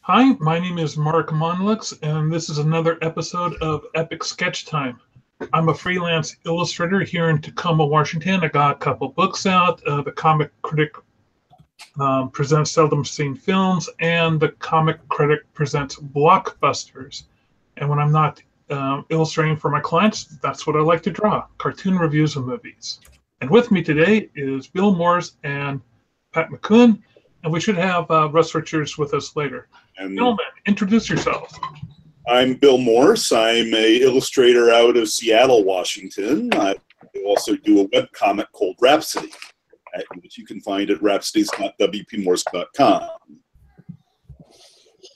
Hi, my name is Mark Monlux, and this is another episode of Epic Sketch Time. I'm a freelance illustrator here in Tacoma, Washington. I got a couple books out. The Comic Critic presents Seldom Seen Films, and the Comic Critic presents Blockbusters. And when I'm not illustrating for my clients, that's what I like to draw, cartoon reviews of movies. And with me today is Bill Morse and Pat McCuen, and we should have Russ Richards with us later. Gentlemen, introduce yourselves. I'm Bill Morse. I'm an illustrator out of Seattle, Washington. I also do a webcomic called Rhapsody, which you can find at rhapsodies.wpmorse.com.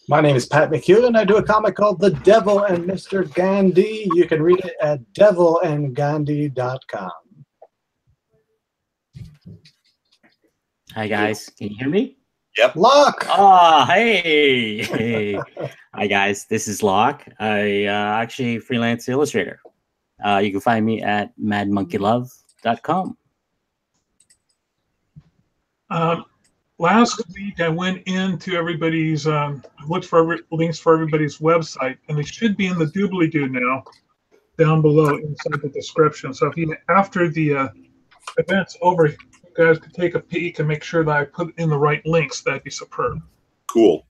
My name is Pat McCuen. I do a comic called The Devil and Mr. Gandhi. You can read it at devilandgandhi.com. Hi, guys. Can you hear me? Yep. Locke! Ah, hey! Hi, guys. This is Locke. I actually freelance illustrator. You can find me at madmonkeylove.com. Last week, I went into everybody's, looked for links for everybody's website, and they should be in the doobly-doo now, down below inside the description. So if you, after the event's over, you guys could take a peek and make sure that I put in the right links. That'd be superb. Cool.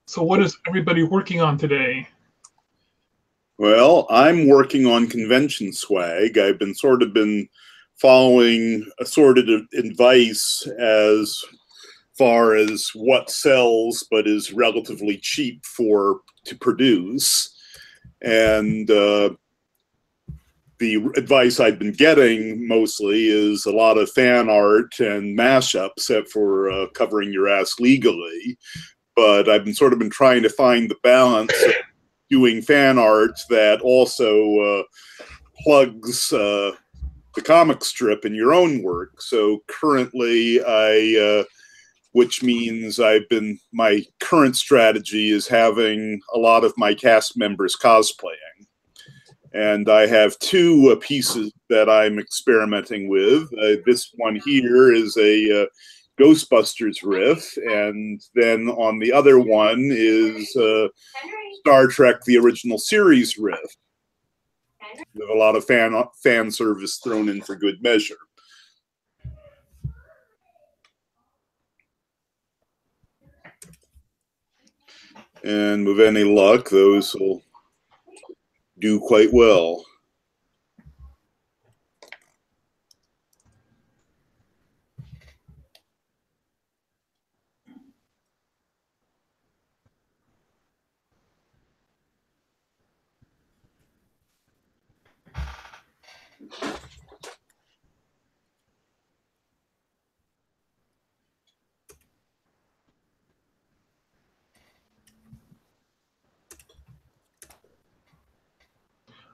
So what is everybody working on today? Well, I'm working on convention swag. I've been following assorted advice as far as what sells but is relatively cheap to produce. And the advice I've been getting mostly is a lot of fan art and mashups for covering your ass legally. But I've been trying to find the balance of doing fan art that also plugs the comic strip in your own work. So currently which means my current strategy is having a lot of my cast members cosplaying. And I have two pieces that I'm experimenting with. This one here is a Ghostbusters riff, and then on the other one is Star Trek, the original series riff, with a lot of fan service thrown in for good measure. And with any luck, those will do quite well.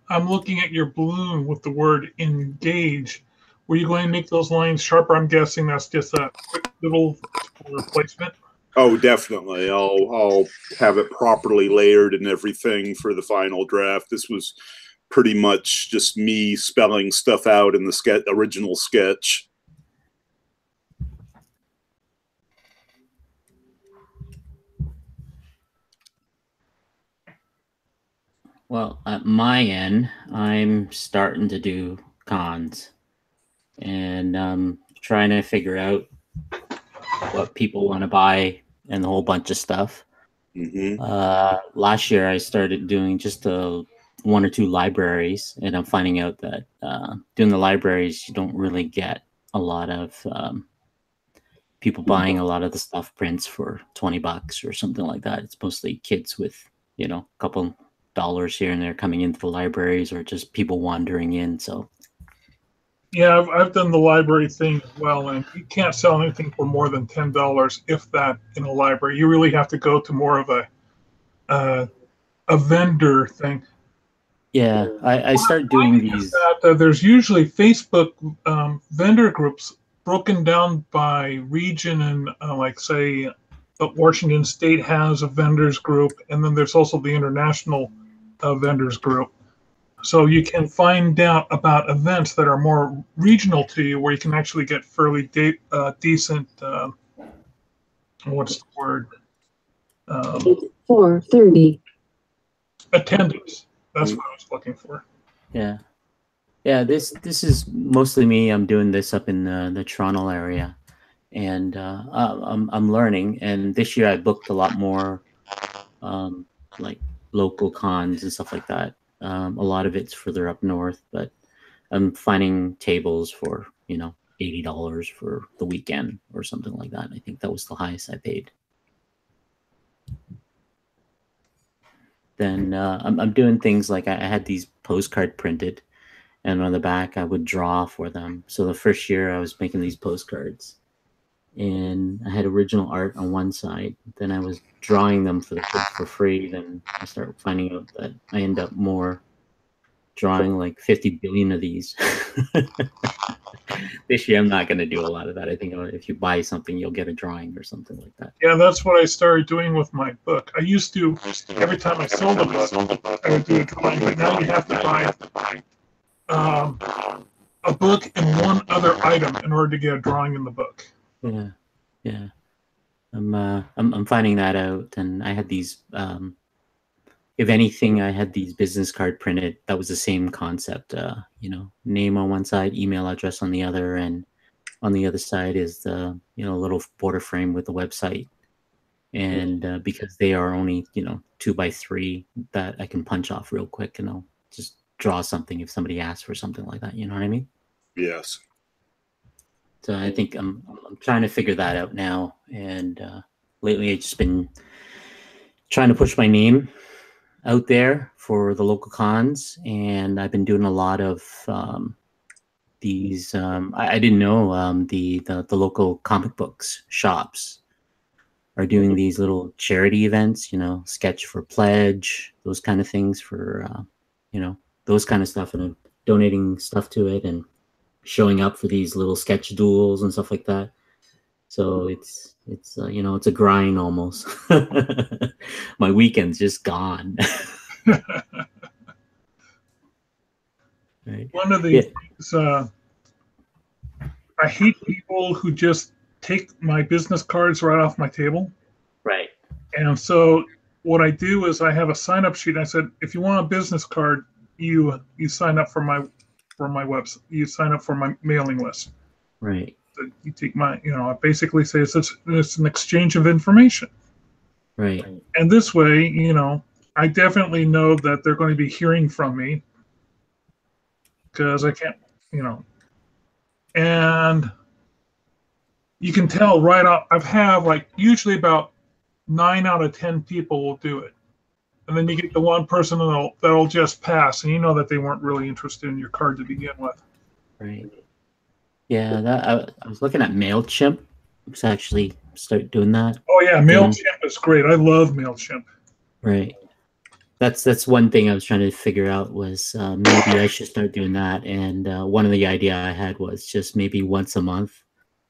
I'm looking at your balloon with the word engage. Were you going to make those lines sharper? I'm guessing that's just a quick little replacement. Oh, definitely. I'll have it properly layered and everything for the final draft. This was pretty much just me spelling stuff out in the original sketch. Well, at my end, I'm starting to do cons. And trying to figure out what people want to buy and a whole bunch of stuff. Mm-hmm. Last year, I started doing just one or two libraries, and I'm finding out that doing the libraries, you don't really get a lot of people buying a lot of the stuff prints for $20 or something like that. It's mostly kids with, a couple dollars here and there coming into the libraries, or just people wandering in. So yeah, I've done the library thing as well, and you can't sell anything for more than $10, if that, in a library. You really have to go to more of a vendor thing. Yeah, I started doing these. There's usually Facebook vendor groups broken down by region, and like say, Washington State has a vendors group, and then there's also the international vendors group. So you can find out about events that are more regional to you, where you can actually get fairly decent. What's the word? 4:30. Attendance. That's what I was looking for. Yeah. Yeah, this is mostly me. I'm doing this up in the Toronto area, and I'm learning. And this year I booked a lot more, like local cons and stuff like that. A lot of it's further up north, but I'm finding tables for $80 for the weekend or something like that. I think that was the highest I paid. Then I'm doing things like I had these postcard printed. And on the back, I would draw for them. So the first year I was making these postcards, and I had original art on one side. Then I was drawing them for the kids for free. Then I started finding out that I end up drawing like 50 billion of these. This year I'm not going to do a lot of that. I think if you buy something, you'll get a drawing or something like that. Yeah, that's what I started doing with my book. I used to, every time I sold a book, I would do a drawing. But now you have to buy a book and one other item in order to get a drawing in the book. Yeah, yeah. I'm finding that out, and I had these. If anything, I had these business card printed. That was the same concept. Name on one side, email address on the other, and on the other side is the little border frame with the website. And because they are only 2x3, that I can punch off real quick, and I'll just draw something if somebody asks for something like that. You know what I mean? Yes. So I think I'm trying to figure that out now. And lately I've just been trying to push my name out there for the local cons. And I've been doing a lot of these. I didn't know the local comic books shops are doing these little charity events, sketch for pledge, those kind of things for, those kind of stuff, and I'm donating stuff to it and showing up for these little sketch duels and stuff like that. So it's a grind almost. My weekend's just gone. Right. One of the things, I hate people who just take my business cards right off my table. Right. And so what I do is I have a sign-up sheet. I said, if you want a business card, you sign up for my website. You sign up for my mailing list. Right. So you take my, I basically say it's an exchange of information. Right. And this way, I definitely know that they're going to be hearing from me, because I can't, and you can tell right off. I've had usually about 9 out of 10 people will do it. And then you get the one person that'll just pass, and you know that they weren't really interested in your card to begin with. Right. Yeah, I was looking at MailChimp. Let's actually start doing that. Oh yeah, MailChimp is great. I love MailChimp. Right. That's one thing I was trying to figure out was maybe I should start doing that. And one of the idea I had was just maybe once a month,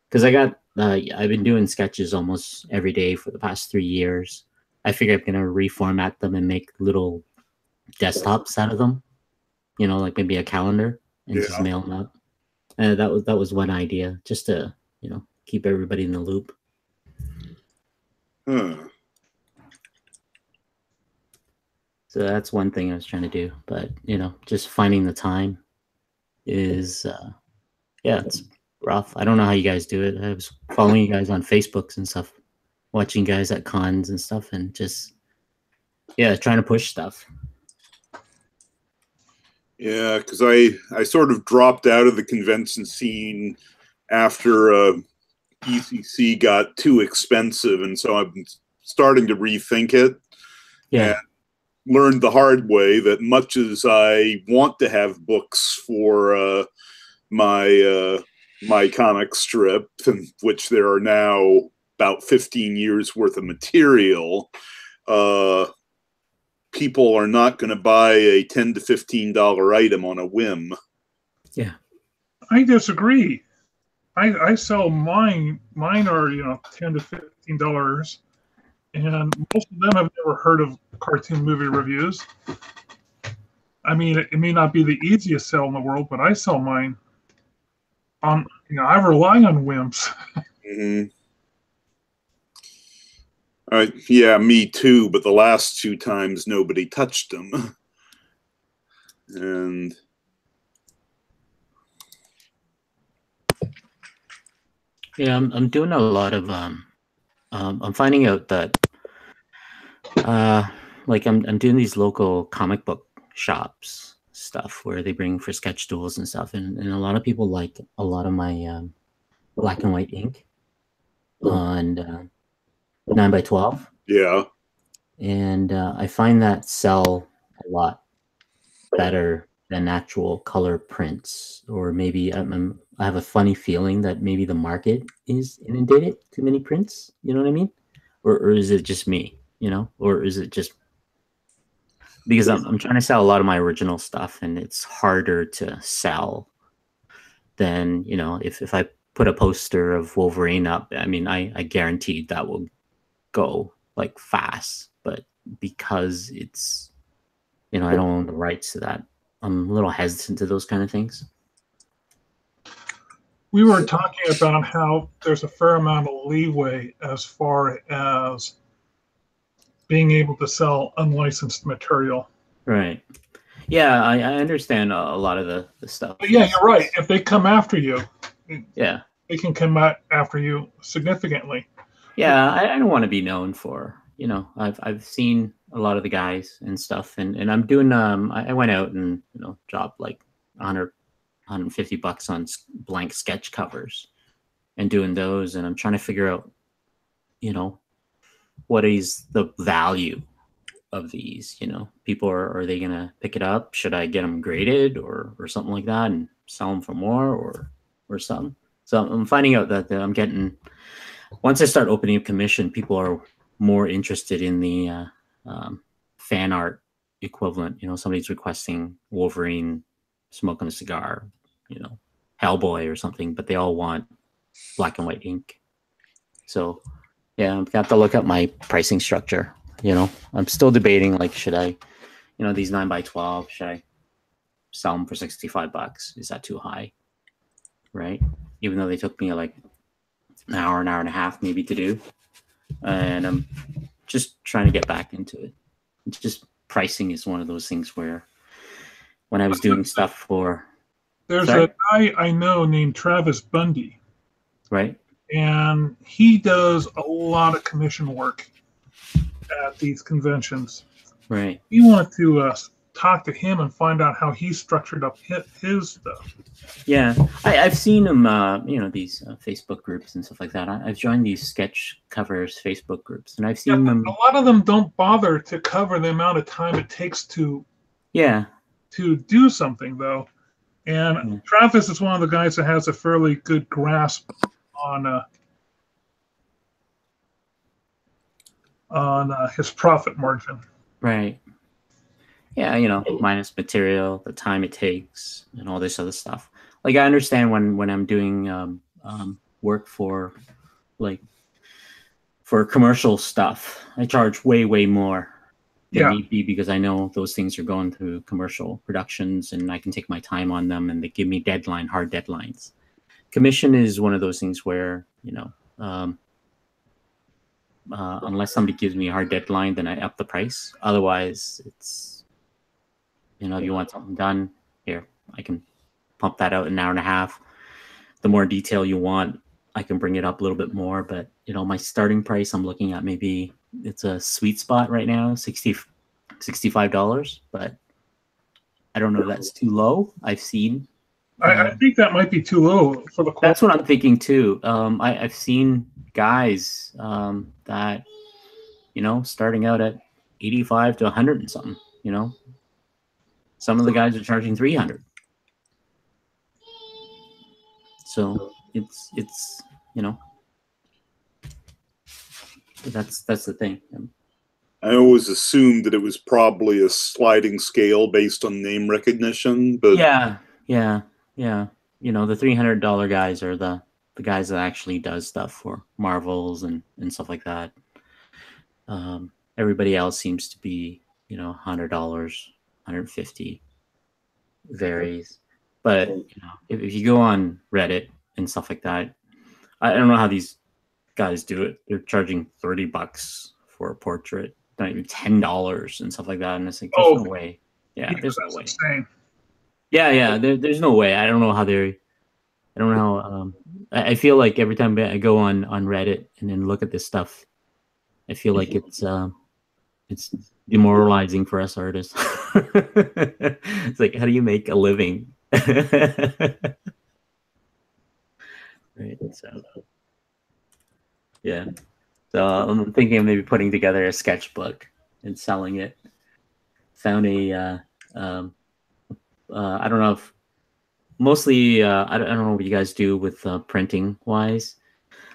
because I've been doing sketches almost every day for the past 3 years. I figure I'm going to reformat them and make little desktops out of them, like maybe a calendar, and just mail them out. And that was one idea, just to, keep everybody in the loop. So that's one thing I was trying to do. But, just finding the time is, it's rough. I don't know how you guys do it. I was following you guys on Facebooks and stuff, watching guys at cons and stuff, and just trying to push stuff. Yeah, because I sort of dropped out of the convention scene after ECC got too expensive, and so I'm starting to rethink it. Yeah. And learned the hard way that much as I want to have books for my comic strip, which there are now about 15 years worth of material, people are not going to buy a $10 to $15 item on a whim. Yeah. I disagree. I sell mine. Mine are, $10 to $15, and most of them I've never heard of cartoon movie reviews. I mean, it may not be the easiest sell in the world, but I sell mine on. I rely on whims. Mm-hmm. Yeah, me too. But the last 2 times nobody touched them, and Yeah, I'm doing a lot of I'm finding out that like I'm doing these local comic book shops stuff where they bring for sketch tools and stuff, and a lot of people like a lot of my black and white ink on 9x12. yeah. And I find that sell a lot better than actual color prints, or maybe I have a funny feeling that maybe the market is inundated, too many prints. You know what I mean? Or is it just me? Or is it just because I'm trying to sell a lot of my original stuff, and it's harder to sell than if I put a poster of Wolverine up. I mean, I guaranteed that will go like fast, but because it's I don't own the rights to that, I'm a little hesitant to those kind of things. We were talking about how there's a fair amount of leeway as far as being able to sell unlicensed material. Right. Yeah, I understand a lot of the stuff. But yeah, you're right. If they come after you, yeah, they can come after you significantly. Yeah, I don't want to be known for, I've seen a lot of the guys and stuff, and I'm doing I went out and dropped like 150 bucks on blank sketch covers and doing those, and I'm trying to figure out what is the value of these. People are they gonna pick it up? Should I get them graded or something like that and sell them for more or something? So I'm finding out that I'm getting, once I start opening up commission, people are more interested in the fan art equivalent. Somebody's requesting Wolverine smoking a cigar, Hellboy or something, but they all want black and white ink. So yeah, I've got to look at my pricing structure. I'm still debating, like, should I, these 9x12, should I sell them for 65 bucks? Is that too high? Right? Even though they took me like an hour and a half maybe to do. And I'm just trying to get back into it. It's just pricing is one of those things where when I was doing stuff for... There's a guy I know named Travis Bundy. Right. And he does a lot of commission work at these conventions. Right. You want to talk to him and find out how he structured up his stuff. Yeah, I've seen him, these Facebook groups and stuff like that. I've joined these sketch covers Facebook groups, and I've seen them. A lot of them don't bother to cover the amount of time it takes to do something, though. And Travis is one of the guys that has a fairly good grasp on his profit margin. Right. Yeah, minus material, the time it takes, and all this other stuff. Like, I understand when I'm doing work for commercial stuff, I charge way more than need be, because I know those things are going through commercial productions and I can take my time on them, and they give me hard deadlines. Commission is one of those things where, unless somebody gives me a hard deadline, then I up the price. Otherwise, it's, if you want something done, here, I can pump that out in an hour and a half. The more detail you want, I can bring it up a little bit more. But, my starting price, I'm looking at, maybe it's a sweet spot right now, $65. But I don't know if that's too low. I've seen. I think that might be too low for the quality. That's what I'm thinking too. I've seen guys that, starting out at 85 to 100 and something, Some of the guys are charging 300. So it's that's the thing. I always assumed that it was probably a sliding scale based on name recognition, but yeah. The $300 guys are the guys that actually does stuff for Marvels and stuff like that. Everybody else seems to be, $100, $150. varies. But you know, if you go on Reddit and stuff like that, I don't know how these guys do it. They're charging $30 for a portrait, not even $10 and stuff like that. And it's like, there's no way. Yeah, there's no way. Insane. Yeah. There's no way. I don't know how they're. I don't know how. I feel like every time I go on Reddit and then look at this stuff, I feel like it's demoralizing for us artists. It's like, how do you make a living? Right. So, yeah. So I'm thinking of maybe putting together a sketchbook and selling it. Found a I don't know if mostly I don't know what you guys do with printing wise.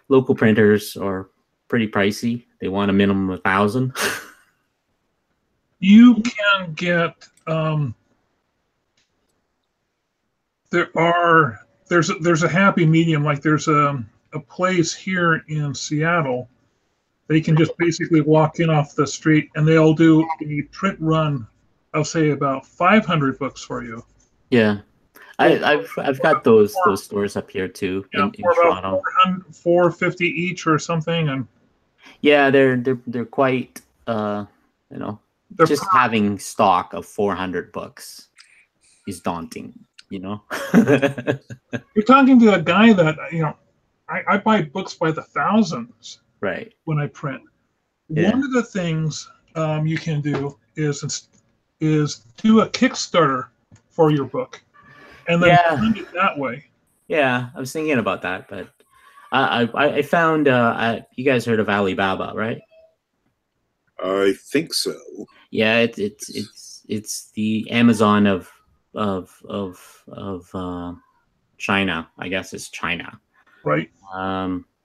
Local printers are pretty pricey. They want a minimum of 1,000. You can get there's a happy medium. Like there's a place here in Seattle. They can just basically walk in off the street and they'll do a print run of say about 500 books for you. Yeah. I've got those stores up here too in Toronto. $450 each or something, and yeah, they're quite just having stock of 400 books is daunting. You're talking to a guy that I buy books by the thousands. Right. When I print, yeah. One of the things you can do is do a Kickstarter for your book. And then fund it that way. Yeah, I was thinking about that, but I found you guys heard of Alibaba, right? I think so. Yeah, it's the Amazon of China. I guess it's China. Right.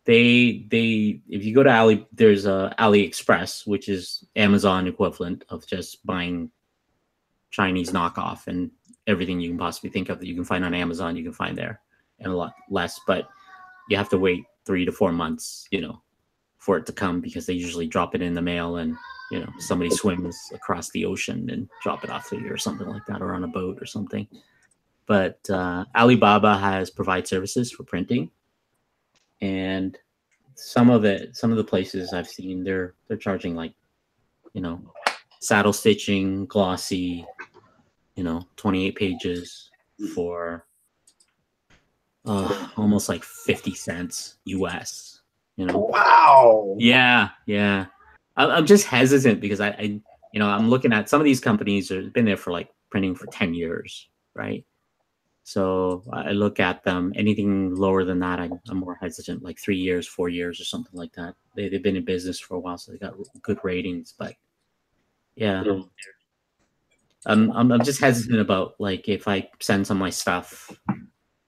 They if you go to there's AliExpress, which is Amazon equivalent of just buying Chinese knockoff, and everything you can possibly think of that you can find on Amazon, you can find there, and a lot less. But you have to wait 3 to 4 months, for it to come, because they usually drop it in the mail, and somebody swims across the ocean and drop it off to you or something like that, or on a boat or something. But Alibaba provide services for printing, and some of the places I've seen, they're charging like, saddle stitching, glossy, 28 pages for almost like 50 cents US. Wow. Yeah. I'm just hesitant because I'm looking at some of these companies have been there for like printing for 10 years, right? So I look at them. Anything lower than that, I'm more hesitant. Like 3 years, 4 years, or something like that. They've been in business for a while, so they got good ratings. But yeah. I'm just hesitant about, like, if I send some of my stuff.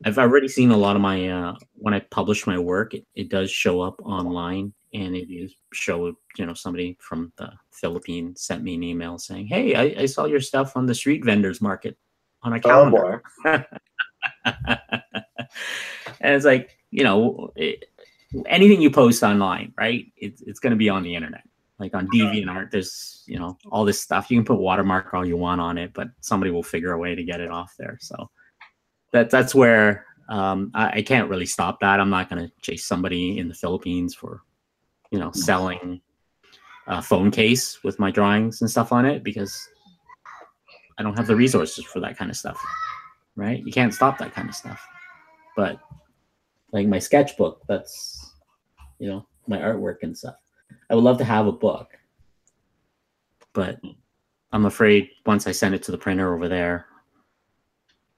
I've already seen a lot of my when I publish my work, it does show up online, and if you show somebody from the Philippines sent me an email saying, "Hey, I saw your stuff on the street vendors market on a calendar." Oh, and it's like, anything you post online, right? It's going to be on the internet. Like on DeviantArt, there's all this stuff. You can put watermark all you want on it, but somebody will figure a way to get it off there. So that's where I can't really stop that. I'm not going to chase somebody in the Philippines for selling a phone case with my drawings and stuff on it, because I don't have the resources for that kind of stuff. Right? You can't stop that kind of stuff. But like my sketchbook, that's my artwork and stuff. I would love to have a book, but I'm afraid once I send it to the printer over there.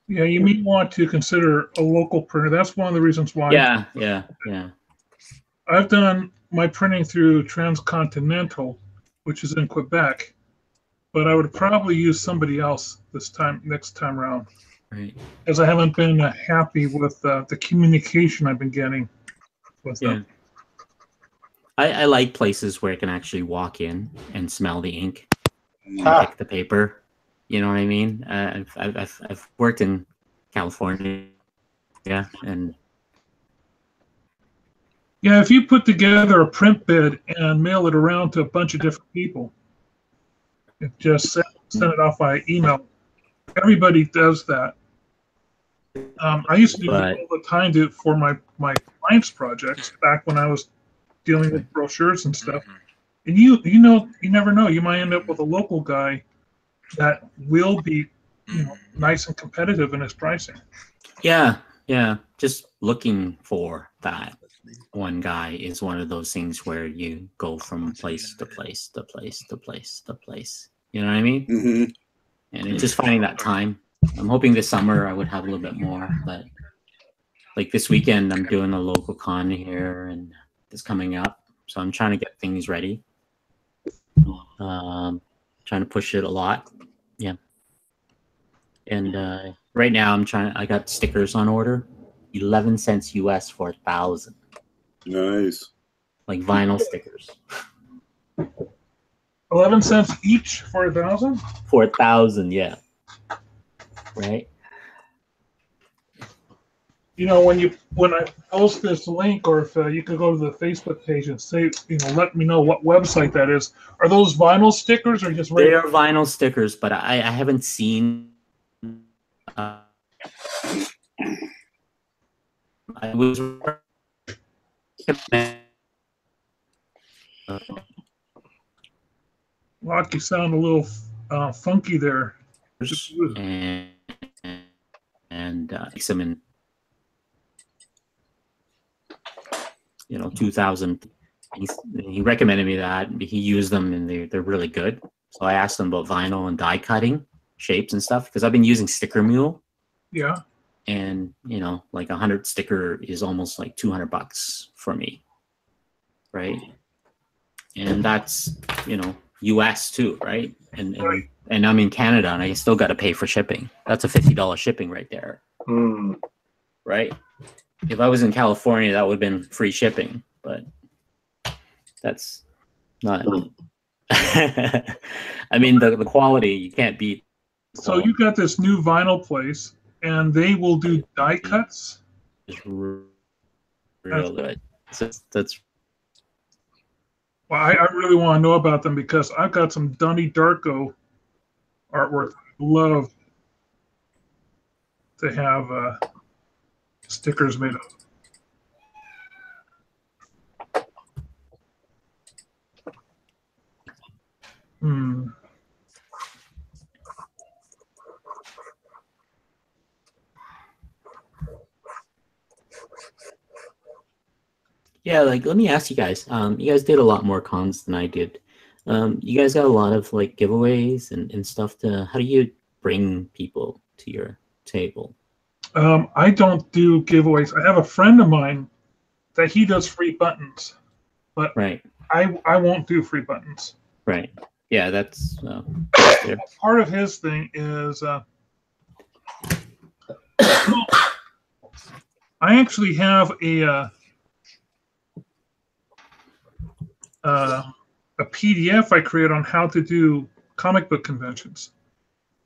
Yeah, you may want to consider a local printer. That's one of the reasons why. Yeah. I've done my printing through Transcontinental, which is in Quebec, but I would probably use somebody else next time around. Right. Because I haven't been happy with the communication I've been getting with them. I like places where I can actually walk in and smell the ink, and pick the paper. You know what I mean? I've worked in California, and if you put together a print bid and mail it around to a bunch of different people, just send it off by email. Everybody does that. I used to do But- it all the time for my clients' projects back when I was dealing with brochures and stuff. And you never know. You might end up with a local guy that will be, nice and competitive in his pricing. Yeah, just looking for that one guy is one of those things where you go from place to place to place to place to place. You know what I mean? Mm-hmm. And it's just finding that time. I'm hoping this summer I would have a little bit more, but like this weekend I'm doing a local con here and it's coming up, so I'm trying to get things ready. Trying to push it a lot. Yeah. And right now I got stickers on order, 11 cents US for 1,000. Nice. Like vinyl stickers. 11 cents each for 1,000? For 1,000, yeah. Right? When I post this link, or if you could go to the Facebook page and say, let me know what website that is. Are those vinyl stickers or just They regular? are vinyl stickers, but I haven't seen. I was. Lock, you sound a little funky there. And mix them in, 2000. He recommended me that. He used them and they're really good. So I asked him about vinyl and die cutting shapes and stuff because I've been using Sticker Mule. Yeah. And like 100 sticker is almost like $200 for me, right? And that's US too, right? And I'm in Canada and I still got to pay for shipping. That's a $50 shipping right there, right? If I was in California, that would have been free shipping, but that's not. I mean, the quality you can't beat. So you got this new vinyl place, and they will do die cuts. It's real good. So that's. Well, I really want to know about them because I've got some Donnie Darko artwork. Love to have stickers made of. Yeah, like let me ask you guys. You guys did a lot more cons than I did. You guys got a lot of like giveaways and stuff. How do you bring people to your table? I don't do giveaways. I have a friend of mine that he does free buttons, but right. I won't do free buttons. Right. Yeah, that's part of his thing is I actually have a PDF I created on how to do comic book conventions.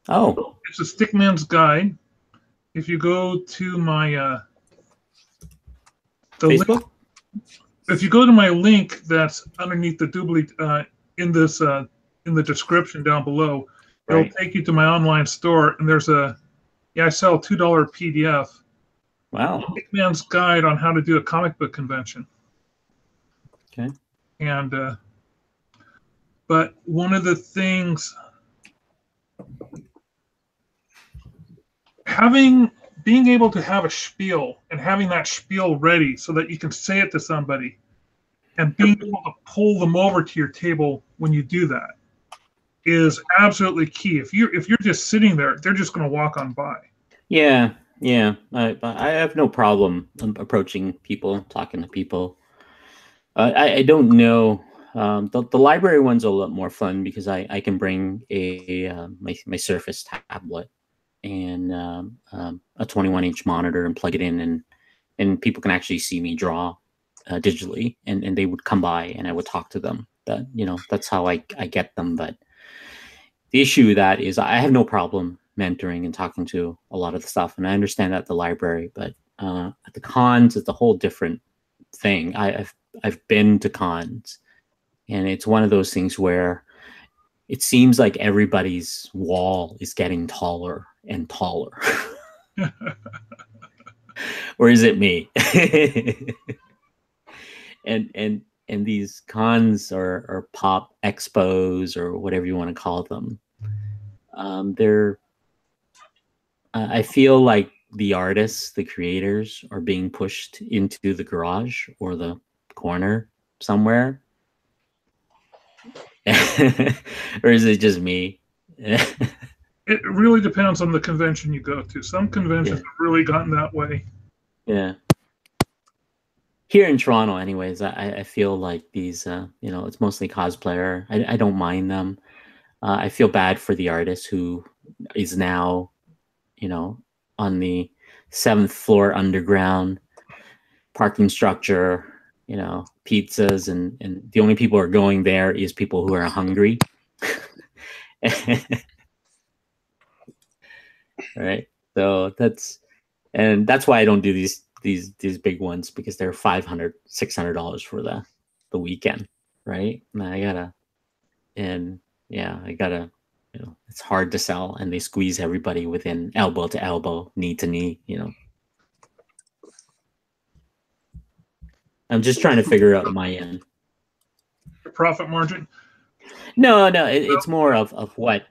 Oh. It's a Stickman's Guide. If you go to my Facebook? link, if you go to my link that's underneath the doobly in this in the description down below, it'll take you to my online store, and there's I sell a $2 PDF. Wow. Stickman's Guide on how to do a comic book convention. Okay. And but one of the things, being able to have a spiel and having that spiel ready so that you can say it to somebody, and being able to pull them over to your table when you do that is absolutely key. If you're just sitting there, they're just going to walk on by. Yeah. I have no problem approaching people, talking to people. I don't know. The library one's a lot more fun because I can bring my Surface tablet and a 21-inch monitor and plug it in, and people can actually see me draw digitally, and they would come by and I would talk to them. That's how I get them. But the issue with that is I have no problem mentoring and talking to a lot of the stuff, and I understand that at the library, but at the cons it's a whole different thing. I've been to cons, and it's one of those things where it seems like everybody's wall is getting taller and taller. Or is it me? and these cons or pop expos or whatever you want to call them, they're I feel like the artists, the creators, are being pushed into the garage or the corner somewhere. Or is it just me? It really depends on the convention you go to. Some conventions have really gotten that way. Yeah. Here in Toronto, anyways, I feel like these, it's mostly cosplayer. I don't mind them. I feel bad for the artist who is now, on the 7th floor underground parking structure, pizzas, and the only people who are going there is people who are hungry. Right. So that's why I don't do these big ones, because they're $500, $600 for the weekend. Right. And I gotta, it's hard to sell, and they squeeze everybody within elbow to elbow, knee to knee, I'm just trying to figure out my end. Profit margin? No, it's more of what,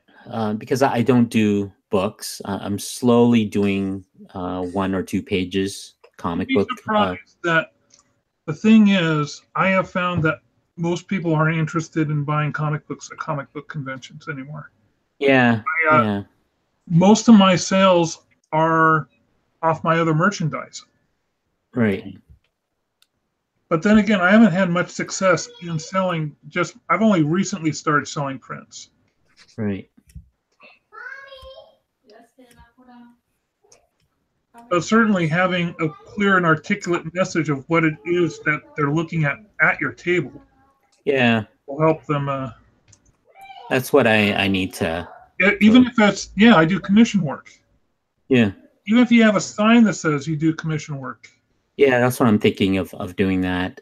because I don't do books. I'm slowly doing 1 or 2 pages comic book. That the thing is, I have found that most people aren't interested in buying comic books at comic book conventions anymore. Yeah. Most of my sales are off my other merchandise. Right. But then again, I haven't had much success in selling. I've only recently started selling prints. Right. But certainly having a clear and articulate message of what it is that they're looking at your table. Yeah. Will help them. That's what I need to. Even if that's, I do commission work. Yeah. Even if you have a sign that says you do commission work. Yeah, that's what I'm thinking of doing that.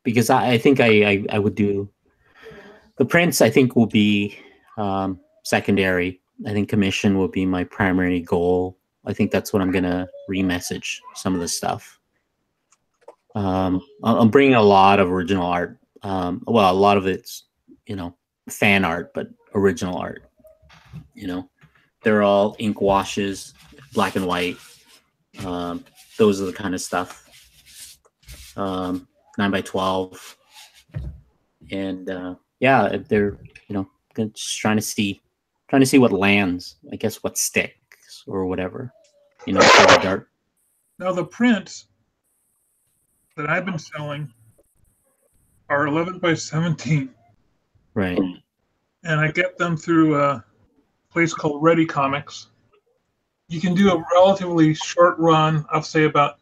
Because I think I would do the prints. I think will be secondary. I think commission will be my primary goal. I think that's what I'm gonna remessage some of the stuff. I'm bringing a lot of original art. Well, a lot of it's fan art, but original art. They're all ink washes, black and white. Those are the kind of stuff. 9x12, and they're just trying to see what lands. I guess what sticks or whatever. For the dart. Now the prints that I've been selling are 11x17. Right. And I get them through a place called Ready Comics. You can do a relatively short run of, say, about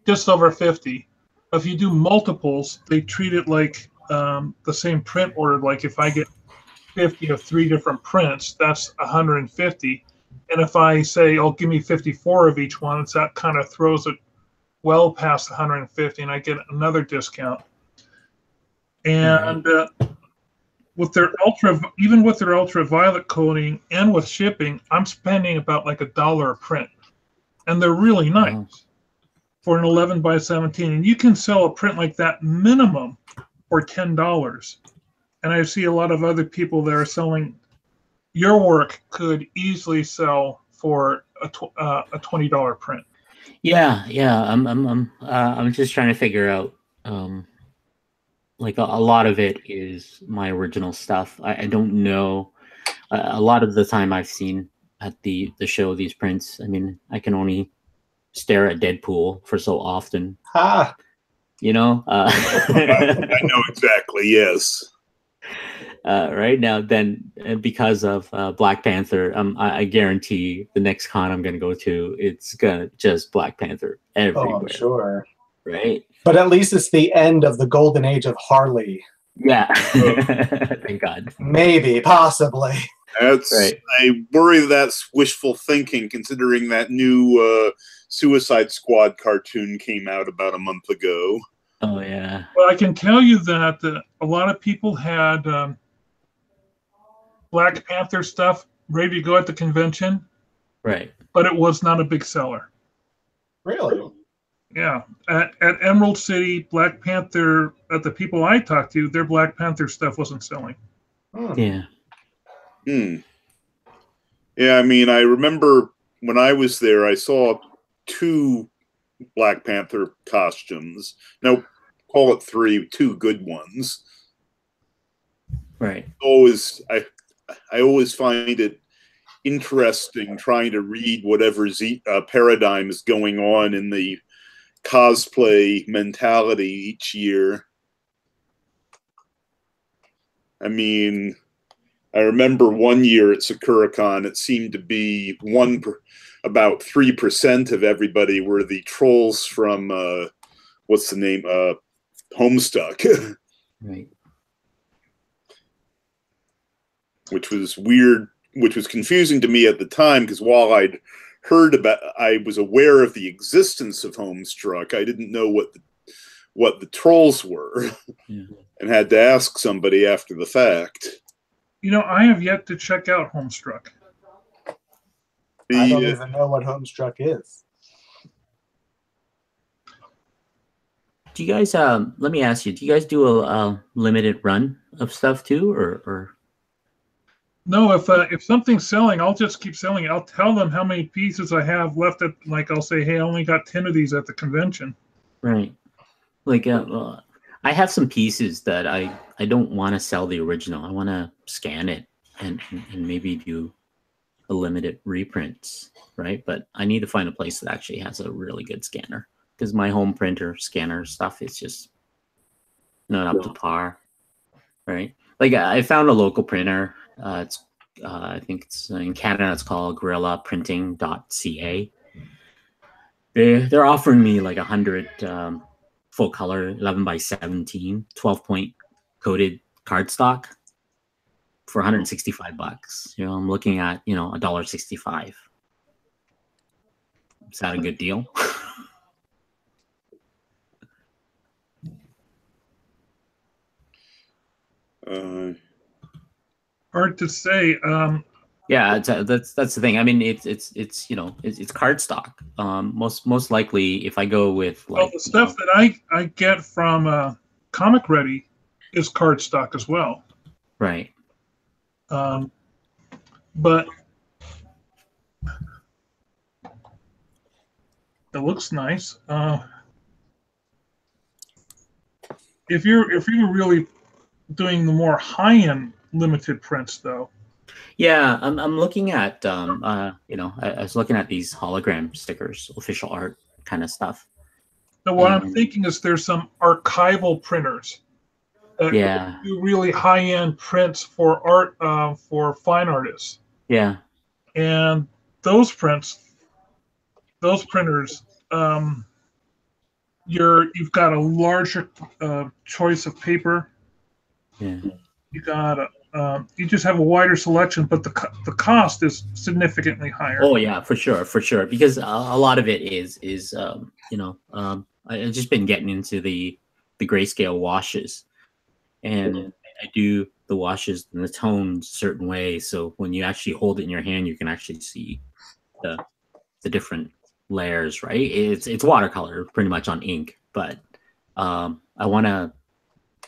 just over 50. If you do multiples, they treat it like the same print order. Like if I get 50 of 3 different prints, that's 150. And if I say, give me 54 of each one, that kind of throws it well past 150, and I get another discount. And with their ultraviolet coating and with shipping, I'm spending about like $1 a print, and they're really nice for an 11x17. And you can sell a print like that minimum for $10. And I see a lot of other people that are selling. Your work could easily sell for a $20 print. Yeah. I'm just trying to figure out. Like a lot of it is my original stuff. I don't know. A lot of the time I've seen at the show these prints. I mean, I can only stare at Deadpool for so often. Ha! I know exactly. Yes. Right now, then because of Black Panther, I guarantee the next con I'm going to go to, it's gonna just Black Panther everywhere. Oh, I'm sure. Right. But at least it's the end of the golden age of Harley. Yeah. Thank God. Maybe, possibly. That's right. I worry that's wishful thinking, considering that new Suicide Squad cartoon came out about a month ago. Oh yeah. Well, I can tell you that a lot of people had Black Panther stuff ready to go at the convention, Right. but it was not a big seller. Really? Yeah, at Emerald City, Black Panther, at the people I talked to, their Black Panther stuff wasn't selling. Yeah. Yeah, I mean, I remember when I was there, I saw 2 Black Panther costumes. No, call it 3, 2 good ones. Right. I always find it interesting trying to read whatever paradigm is going on in the cosplay mentality each year. I mean, I remember one year at SakuraCon, it seemed to be about 3% of everybody were the trolls from what's the name? Homestuck. Right. Which was weird, which was confusing to me at the time, because while I was aware of the existence of Homestuck, I didn't know what the trolls were, and had to ask somebody after the fact. You know, I have yet to check out Homestuck. I don't even know what Homestuck is. Do you guys? Let me ask you. Do you guys do a limited run of stuff too, or? No, if something's selling, I'll just keep selling it. I'll tell them how many pieces I have left. I'll say, hey, I only got 10 of these at the convention. Right. Like, I have some pieces that I don't want to sell the original. I want to scan it and maybe do a limited reprints, right? But I need to find a place that actually has a really good scanner, because my home printer scanner stuff is just not up to par, right? Like, I found a local printer. I think it's in Canada. It's called GorillaPrinting.ca. They're offering me like 100 full color 11x17 12-point coated cardstock for $165. You know, I'm looking at $1.65. Is that a good deal? Hard to say. Yeah, that's the thing. I mean, it's cardstock. Most likely, if I go with The stuff that I get from Comic Ready is cardstock as well. Right. But it looks nice. If you're really doing the more high-end limited prints, though. Yeah, I'm looking at I was looking at these hologram stickers, official art kind of stuff. Now, what I'm thinking is there's some archival printers that do really high-end prints for art, for fine artists. Yeah. And those printers, you've got a larger choice of paper. Yeah. You just have a wider selection, but the cost is significantly higher. Oh yeah, for sure, because a lot of it is I've just been getting into the grayscale washes, and I do the washes and the tones a certain way, so when you actually hold it in your hand, you can actually see the different layers, right? It's watercolor pretty much on ink, but I want to,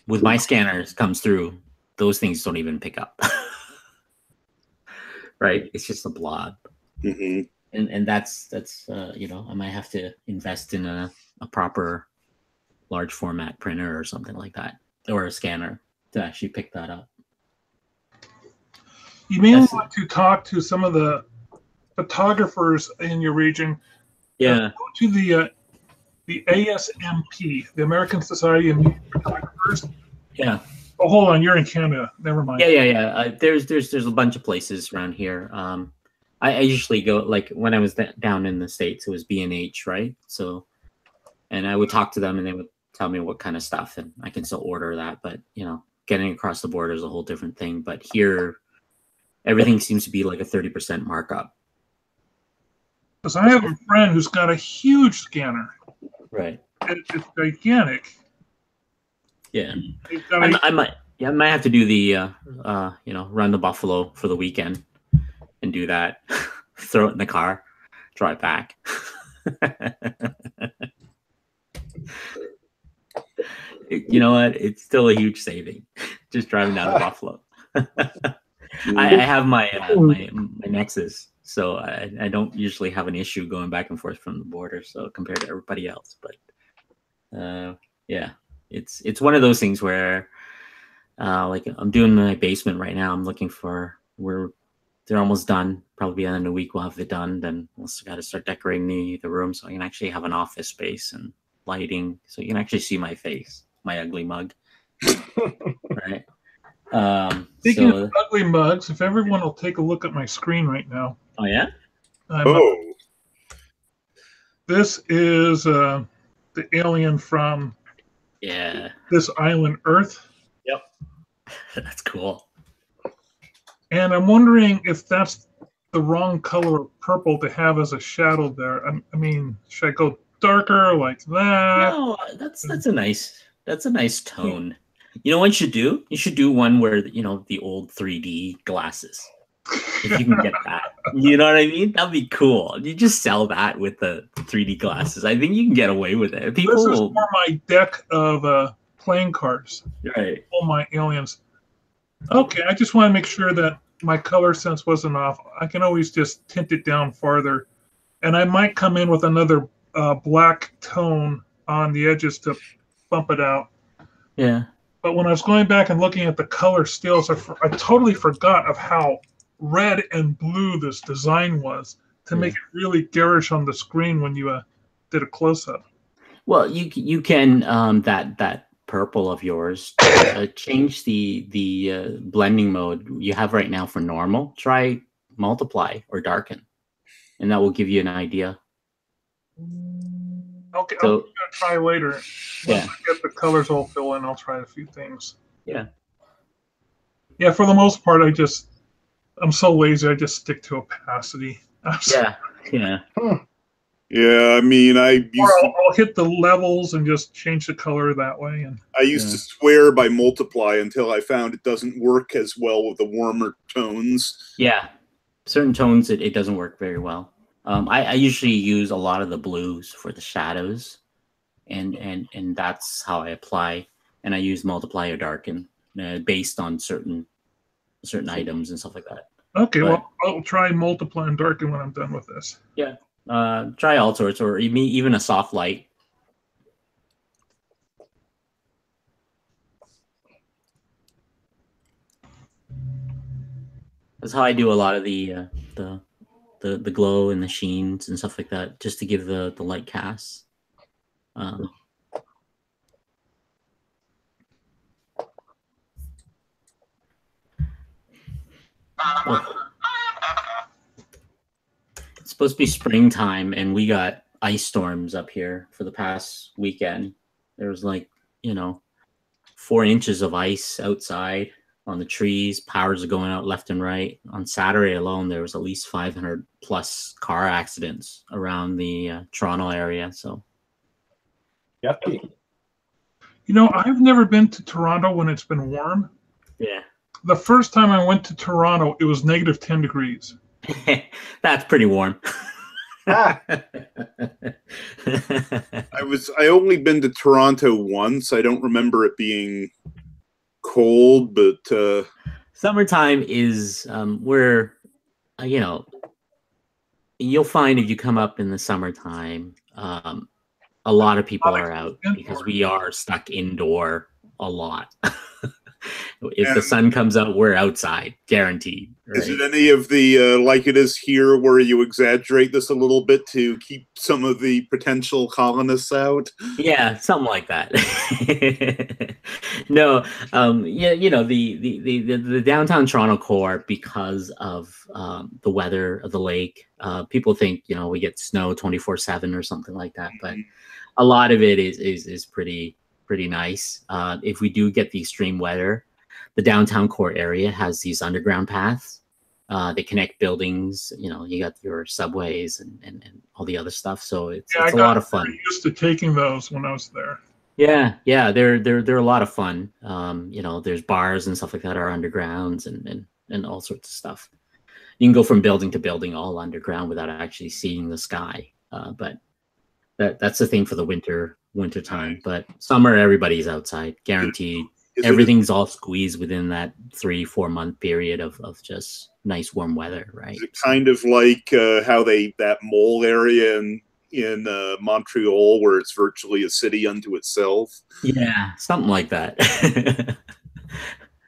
with my scanners comes through, those things don't even pick up. Right? It's just a blob. Mm-hmm. And that's I might have to invest in a proper large format printer or something like that, or a scanner to actually pick that up. You may want to talk to some of the photographers in your region. Yeah. Go to the ASMP, the American Society of Music Photographers. Yeah. Oh, hold on, you're in Canada. Never mind. Yeah. There's a bunch of places around here. I usually go, like when I was down in the States, it was B&H, right? So, and I would talk to them, and they would tell me what kind of stuff, and I can still order that. But getting across the border is a whole different thing. But here, everything seems to be like a 30% markup. Because I have a friend who's got a huge scanner. Right. It's gigantic. Yeah. I might have to do the run the Buffalo for the weekend and do that throw it in the car, drive back. You know what? It's still a huge saving. Just driving down to Buffalo. I have my Nexus, so I don't usually have an issue going back and forth from the border. So compared to everybody else, but yeah, it's one of those things where like I'm doing my basement right now. I'm looking for they're almost done. Probably in a week we'll have it done. Then we'll got to start decorating the room so I can actually have an office space and lighting, so you can actually see my face, my ugly mug. Right. Speaking of ugly mugs, if everyone will take a look at my screen right now. Oh yeah. This is the alien from this island, Earth. Yep. That's cool. And I'm wondering if that's the wrong color of purple to have as a shadow there. I mean, should I go darker like that? No, that's a nice tone. You know what you should do? You should do one where, you know, the old 3D glasses. If you can get that. You know what I mean? That'd be cool. You just sell that with the 3D glasses. I think you can get away with it. People this is for my deck of playing cards. Right. All my aliens. Okay, I just want to make sure that my color sense wasn't off. I can always just tint it down farther. And I might come in with another black tone on the edges to bump it out. Yeah. But when I was going back and looking at the color stills, I totally forgot of how red and blue this design was to make it really garish on the screen when you did a close-up. Well, you can that purple of yours change the blending mode you have right now for normal. Try multiply or darken, and that will give you an idea. Okay, so, I'm gonna try later. Once I get the colors all fill in, I'll try a few things. Yeah. Yeah, for the most part, I'm so lazy. I just stick to opacity. Yeah. Yeah, I mean, I'll hit the levels and just change the color that way. And I used to swear by multiply until I found it doesn't work as well with the warmer tones. Yeah, certain tones it doesn't work very well. I usually use a lot of the blues for the shadows, and that's how I apply. And I use multiply or darken based on certain items and stuff like that. Okay, well, I'll try multiply and darken when I'm done with this. Yeah, try all sorts, or even a soft light. That's how I do a lot of the glow and the sheens and stuff like that, just to give the light cast. It's supposed to be springtime, and we got ice storms up here for the past weekend. There was 4 inches of ice outside on the trees. Powers are going out left and right. On Saturday alone, there was at least 500 plus car accidents around the Toronto area. So, yucky. I've never been to Toronto when it's been warm. Yeah. The first time I went to Toronto, it was negative 10 degrees. That's pretty warm. I only been to Toronto once. I don't remember it being cold, but summertime is where you'll find if you come up in the summertime, a lot of people are out because we are stuck indoor a lot. If the sun comes out, we're outside, guaranteed. Right? Is it any of the like it is here, where you exaggerate this a little bit to keep some of the potential colonists out? Yeah, something like that. No, the downtown Toronto core, because of the weather of the lake, people think we get snow 24/7 or something like that, but a lot of it is pretty nice. If we do get the extreme weather, the downtown core area has these underground paths. They connect buildings. You got your subways and all the other stuff. So it's a lot of fun. I used to taking those when I was there. Yeah, they're a lot of fun. There's bars and stuff like that are undergrounds and all sorts of stuff. you can go from building to building all underground without actually seeing the sky. But that's the thing for the winter time. But summer, everybody's outside, guaranteed. Everything's all squeezed within that 3-4 month period of just nice warm weather, right? Is it kind of like how that mole area in Montreal, where it's virtually a city unto itself? Yeah, something like that.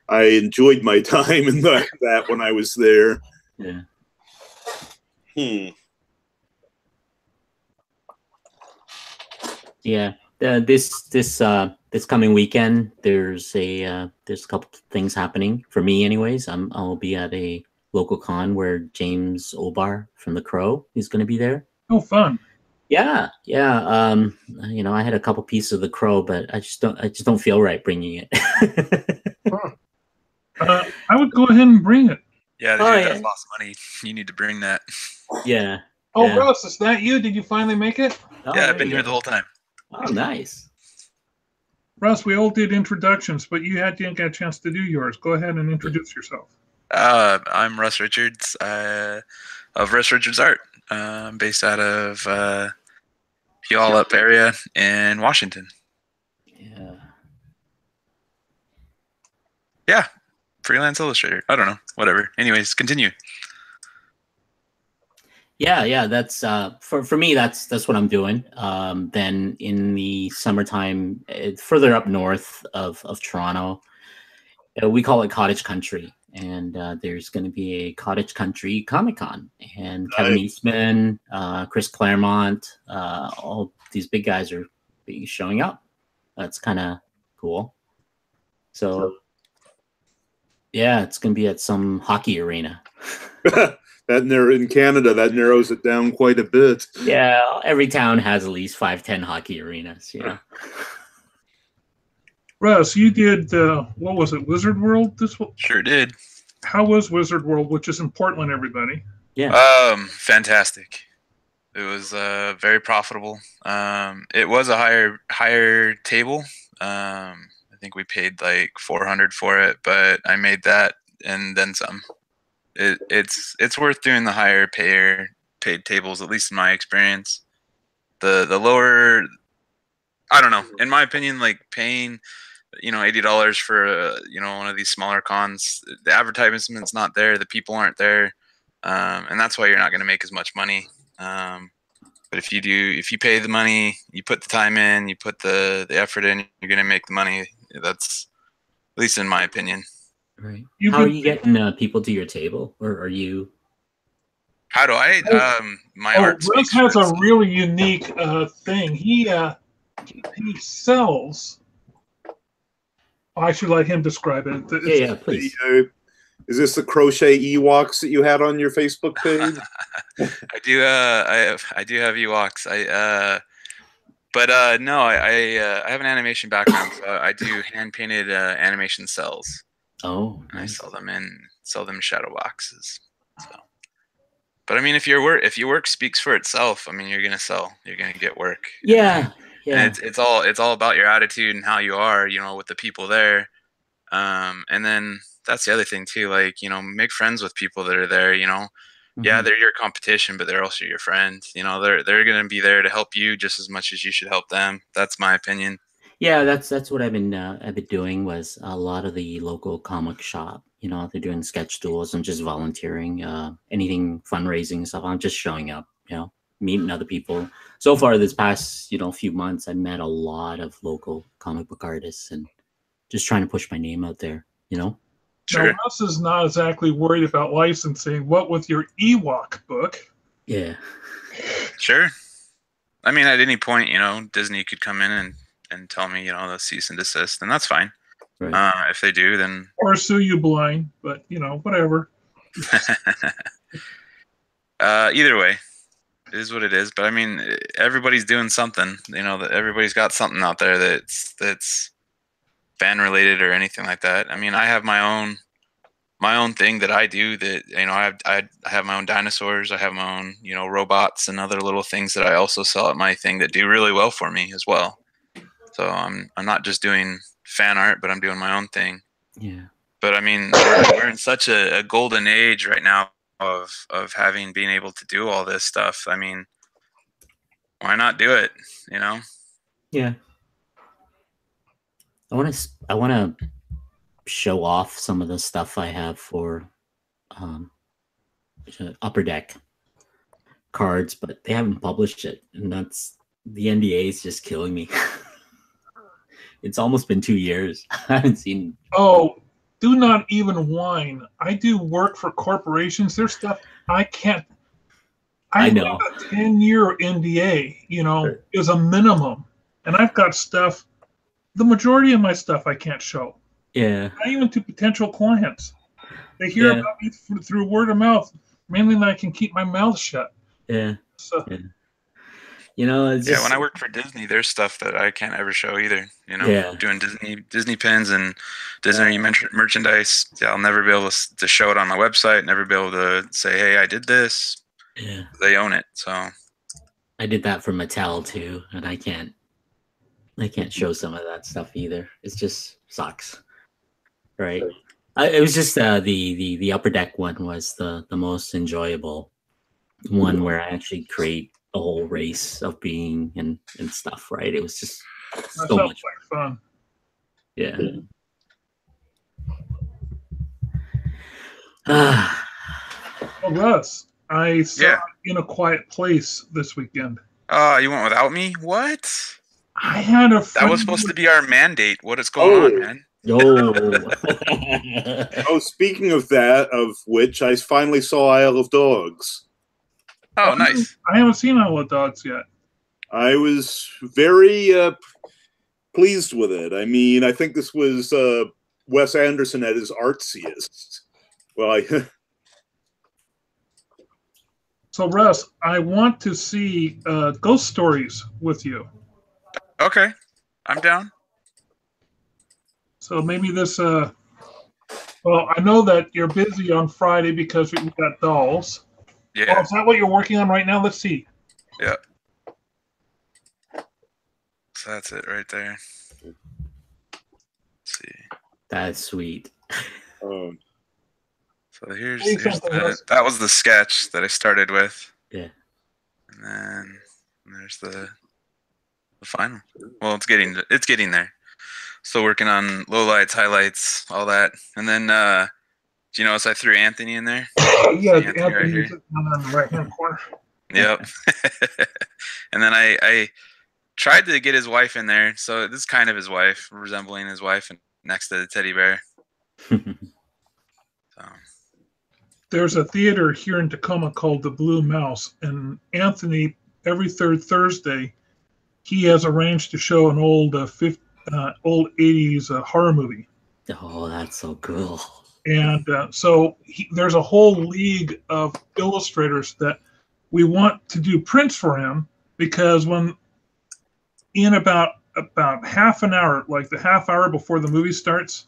I enjoyed my time in that when I was there. Yeah. Yeah. This coming weekend, there's a couple things happening for me, anyways. I'll be at a local con where James Obar from The Crow is going to be there. Oh, fun! Yeah. I had a couple pieces of The Crow, but I just don't feel right bringing it. I would go ahead and bring it. Yeah, that's lost money. You need to bring that. Yeah. Oh, yeah. Russ, is that you? Did you finally make it? Yeah, I've been here the whole time. Oh, nice. Russ, we all did introductions, but you didn't get a chance to do yours. Go ahead and introduce yourself. I'm Russ Richards of Russ Richards Art. I'm based out of Puyallup area in Washington. Yeah, freelance illustrator. I don't know, whatever. Anyways, continue. Yeah. That's for me. That's what I'm doing. Then in the summertime, further up north of Toronto, we call it Cottage Country, and there's going to be a Cottage Country Comic Con, and Kevin Eastman, Chris Claremont, all these big guys are showing up. That's kind of cool. So yeah, it's going to be at some hockey arena. In Canada, that narrows it down quite a bit. Yeah, every town has at least 5-10 hockey arenas. Yeah. Russ, you did what was it, Wizard World? Sure did. How was Wizard World, which is in Portland, everybody? Yeah. Fantastic. It was very profitable. It was a higher table. I think we paid like $400 for it, but I made that and then some. It's worth doing the higher paid tables, at least in my experience. The lower, I don't know. In my opinion, like paying, $80 for one of these smaller cons, the advertisement's not there, the people aren't there, and that's why you're not going to make as much money. But if you pay the money, you put the time in, you put the effort in, you're going to make the money. That's at least in my opinion. Right. How are you getting people to your table, or are you? How do I? My art. Russ has a really unique thing. He sells. I should let him describe it. Yeah, please. Is this the crochet Ewoks that you had on your Facebook page? I do. I do have Ewoks. No. I have an animation background, so I do hand painted animation cells. Oh, nice. I sell them in shadow boxes. So, but I mean, if your work speaks for itself, I mean, you're gonna sell. You're gonna get work. Yeah. And it's all about your attitude and how you are, with the people there. And then that's the other thing too. Like, make friends with people that are there. Yeah, they're your competition, but they're also your friends. They're gonna be there to help you just as much as you should help them. That's my opinion. Yeah, that's what I've been doing. Was a lot of the local comic shop. They're doing sketch duels and just volunteering, anything fundraising and stuff. I'm just showing up, meeting other people. So far this past, few months, I met a lot of local comic book artists and just trying to push my name out there. Sure. Now, Russ is not exactly worried about licensing. What with your Ewok book? Yeah. Sure. I mean, at any point, Disney could come in and tell me, the cease and desist, and that's fine. Right. If they do, then or sue you blind, but whatever. Either way, it is what it is. But I mean, everybody's doing something. That everybody's got something out there that's fan related or anything like that. I mean, I have my own thing that I do. That I have my own dinosaurs. I have my own robots and other little things that I also sell at my thing that do really well for me as well. So I'm not just doing fan art, but I'm doing my own thing. Yeah. But I mean, we're in such a golden age right now of having being able to do all this stuff. I mean, why not do it? You know? Yeah. I want to show off some of the stuff I have for Upper Deck cards, but they haven't published it, and that's the NDA is just killing me. It's almost been 2 years. I haven't seen. Oh, do not even whine. I do work for corporations. There's stuff I can't. I know. A 10-year NDA, Sure. is a minimum, and I've got stuff. The majority of my stuff I can't show. Yeah. Not even to potential clients. They hear about me through word of mouth. Mainly, that I can keep my mouth shut. Yeah. So, yeah. It's just, when I worked for Disney, there's stuff that I can't ever show either. Doing Disney pins and Disney merchandise. Yeah, I'll never be able to show it on my website. Never be able to say, "Hey, I did this." Yeah. They own it, so. I did that for Mattel too, and I can't show some of that stuff either. It just sucks, right? It was just the Upper Deck one was the most enjoyable one, where I actually create a whole race of being and stuff, right? It was just so much fun. Yeah. Well, Russ, I saw In a Quiet Place this weekend. You went without me? What? I had a friend. That was supposed to be our mandate. What is going on, man? Speaking of that, of which I finally saw Isle of Dogs. Oh, nice. I haven't seen Isle of Dogs yet. I was very pleased with it. I mean, I think this was Wes Anderson at his artsiest. Well, So, Russ, I want to see Ghost Stories with you. Okay, I'm down. So maybe this. Well, I know that you're busy on Friday because we've got dolls. Yeah. Oh, is that what you're working on right now? Let's see. Yeah. So that's it right there. Let's see. That's sweet. So here's that was the sketch that I started with. Yeah. And then there's the final. Well, it's getting there. Still working on lowlights, highlights, all that. And then do you notice I threw Anthony in there? Yeah, Anthony right here. On the right-hand corner. Yep. And then I tried to get his wife in there. So this is kind of his wife, resembling his wife next to the teddy bear. There's a theater here in Tacoma called the Blue Mouse, and Anthony, every third Thursday, he has arranged to show an old 80s horror movie. Oh, that's so cool. And so there's a whole league of illustrators that we want to do prints for him, because when in about half an hour, like the half hour before the movie starts,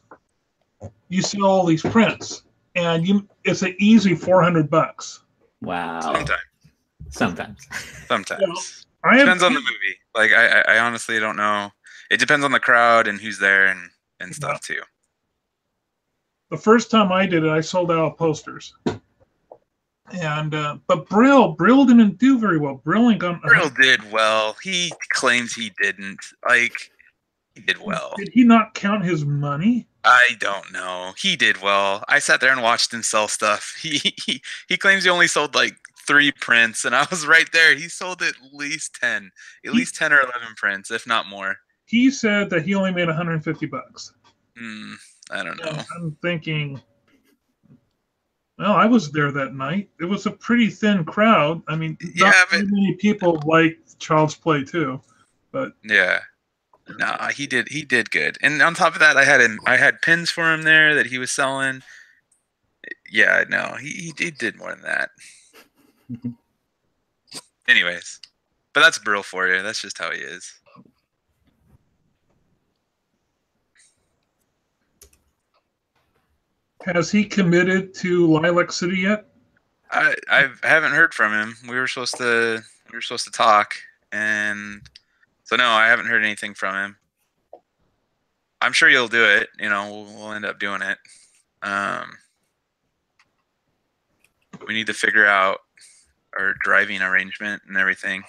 you see all these prints, and it's an easy $400. Wow. Sometimes. Depends on the movie. Like I honestly don't know. It depends on the crowd and who's there and stuff too. The first time I did it, I sold out posters. And but Brill didn't do very well. Brill did well. He claims he didn't. Like, he did well. Did he not count his money? I don't know. He did well. I sat there and watched him sell stuff. He claims he only sold like 3 prints, and I was right there. He sold at least 10 or 11 prints, if not more. He said that he only made $150. I don't know. I'm thinking, well, I was there that night. It was a pretty thin crowd. I mean, not many people like Child's Play too, but yeah. No, he did good. And on top of that, I had pins for him there that he was selling. Yeah, no, he did more than that. Anyways, but that's Brill for you. That's just how he is. Has he committed to Lilac City yet? I haven't heard from him. We were supposed to talk, and so no, I haven't heard anything from him. I'm sure you'll do it. We'll end up doing it. We need to figure out our driving arrangement and everything.